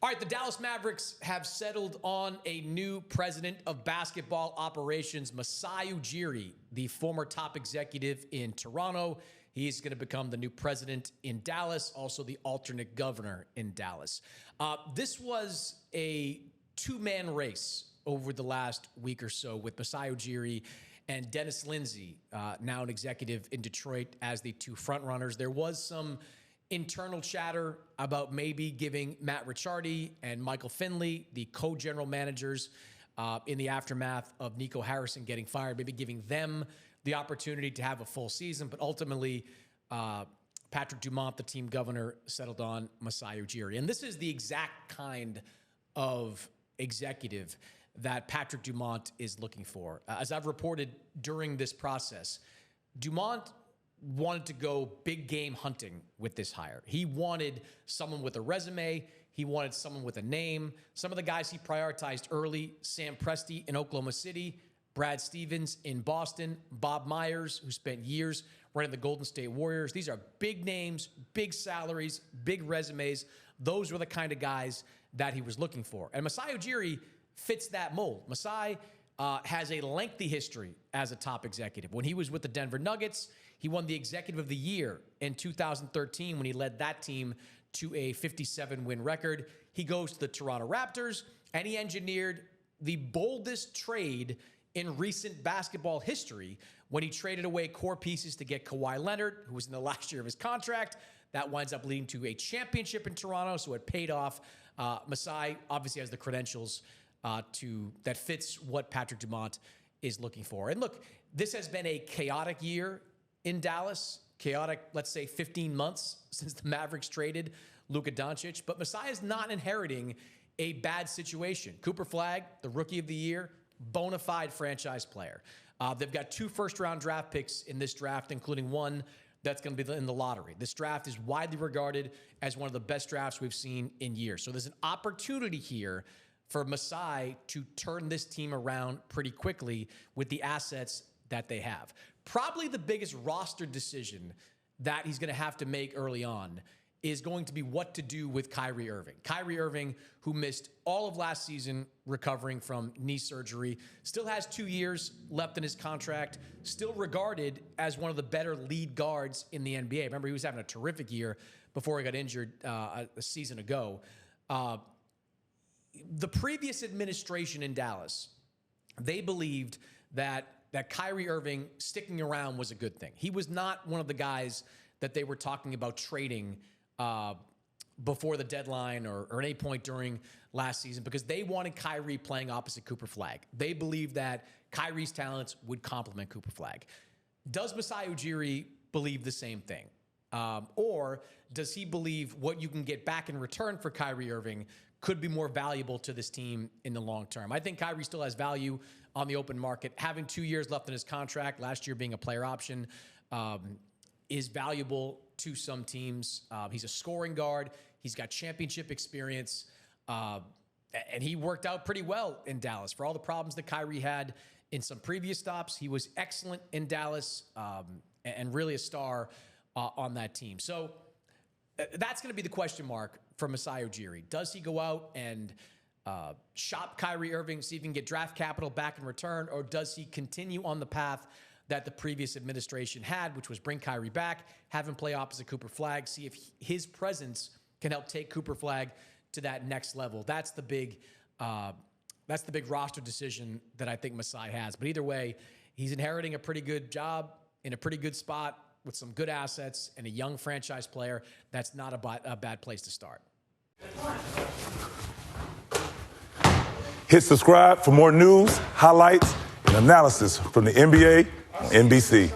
All right, the Dallas Mavericks have settled on a new president of basketball operations, Masai Ujiri, the former top executive in Toronto. He's going to become the new president in Dallas, also the alternate governor in Dallas. This was a two-man race over the last week or so with Masai Ujiri and Dennis Lindsay, now an executive in Detroit, as the two frontrunners. There was some internal chatter about maybe giving Matt Ricciardi and Michael Finley, the co-general managers, in the aftermath of Nico Harrison getting fired, maybe giving them the opportunity to have a full season. But ultimately, Patrick Dumont, the team governor, settled on Masai Ujiri. And this is the exact kind of executive that Patrick Dumont is looking for. As I've reported during this process, Dumont wanted to go big game hunting with this hire. He wanted someone with a resume. He wanted someone with a name. Some of the guys he prioritized early: Sam Presti in Oklahoma City, Brad Stevens in Boston, Bob Myers, who spent years running the Golden State Warriors. These are big names, big salaries, big resumes. Those were the kind of guys that he was looking for. And Masai Ujiri fits that mold. Masai has a lengthy history as a top executive. When he was with the Denver Nuggets, he won the Executive of the Year in 2013 when he led that team to a 57-win record. He goes to the Toronto Raptors, and he engineered the boldest trade in recent basketball history when he traded away core pieces to get Kawhi Leonard, who was in the last year of his contract. That winds up leading to a championship in Toronto, so it paid off. Masai obviously has the credentials that fits what Patrick Dumont is looking for. And look, this has been a chaotic year in Dallas, chaotic, let's say 15 months since the Mavericks traded Luka Doncic, but Masai is not inheriting a bad situation. Cooper Flagg, the rookie of the year, bona fide franchise player. They've got 2 first-round draft picks in this draft, including one that's going to be in the lottery. This draft is widely regarded as one of the best drafts we've seen in years. So there's an opportunity here for Masai to turn this team around pretty quickly with the assets that they have. Probably the biggest roster decision that he's going to have to make early on is going to be what to do with Kyrie Irving. Kyrie Irving, who missed all of last season recovering from knee surgery, still has 2 years left in his contract, still regarded as one of the better lead guards in the NBA. Remember, he was having a terrific year before he got injured a season ago. The previous administration in Dallas, they believed that Kyrie Irving sticking around was a good thing. He was not one of the guys that they were talking about trading before the deadline or any point during last season, because they wanted Kyrie playing opposite Cooper Flagg. They believed that Kyrie's talents would complement Cooper Flagg. Does Masai Ujiri believe the same thing? Or does he believe what you can get back in return for Kyrie Irving could be more valuable to this team in the long term? I think Kyrie still has value on the open market. Having 2 years left in his contract, last year being a player option, is valuable to some teams. He's a scoring guard. He's got championship experience. And he worked out pretty well in Dallas. For all the problems that Kyrie had in some previous stops, he was excellent in Dallas, and really a star on that team. So that's going to be the question mark for Masai Ujiri. Does he go out and shop Kyrie Irving, see if he can get draft capital back in return, or does he continue on the path that the previous administration had, which was bring Kyrie back, have him play opposite Cooper Flagg, see if his presence can help take Cooper Flagg to that next level? That's the big roster decision that I think Masai has. But either way, he's inheriting a pretty good job in a pretty good spot with some good assets and a young franchise player. That's not a bad place to start. Hit subscribe for more news, highlights, and analysis from the NBA on NBC.